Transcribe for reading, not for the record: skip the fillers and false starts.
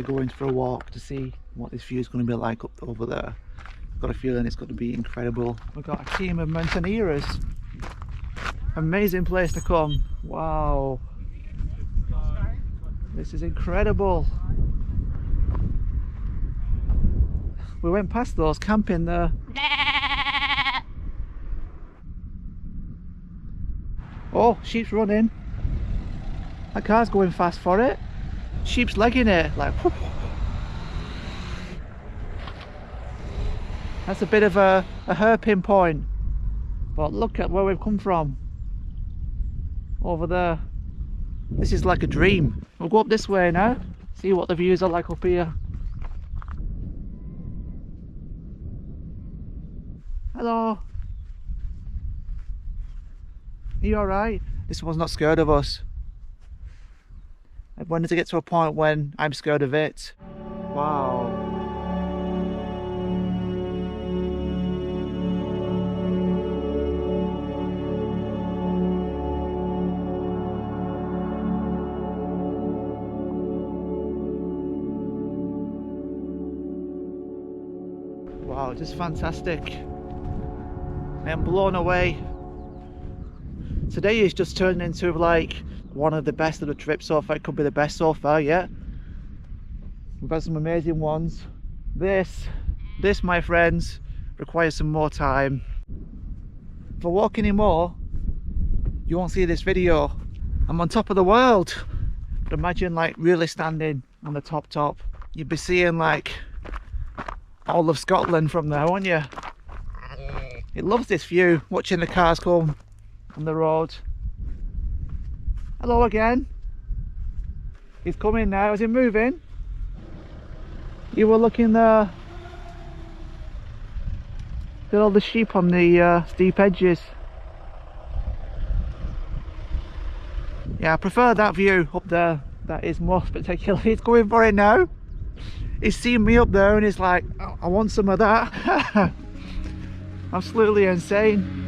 be going for a walk to see what this view is going to be like up over there. Got a feeling it's going to be incredible. We've got a team of mountaineers. Amazing place to come. Wow. This is incredible. We went past those camping there. Oh, sheep's running. That car's going fast for it. Sheep's legging it, like whoop. That's a bit of a hairpin point. But look at where we've come from. Over there. This is like a dream. We'll go up this way now. See what the views are like up here. Hello. Are you alright? This one's not scared of us. I wanted to get to a point when I'm scared of it. Wow. Wow, just fantastic. I am blown away. Today is just turned into like one of the best of the trip so far. It could be the best so far, yeah. We've had some amazing ones. This my friends, requires some more time. If I walk anymore, you won't see this video. I'm on top of the world. But imagine like really standing on the top. You'd be seeing like all of Scotland from there, won't you? It loves this view, watching the cars come on the road. Hello again. He's coming now. Is he moving? You were looking there. Look at all the sheep on the steep edges. Yeah, I prefer that view up there. That is more spectacular. He's going for it now. He's seen me up there and he's like, I want some of that. Absolutely insane.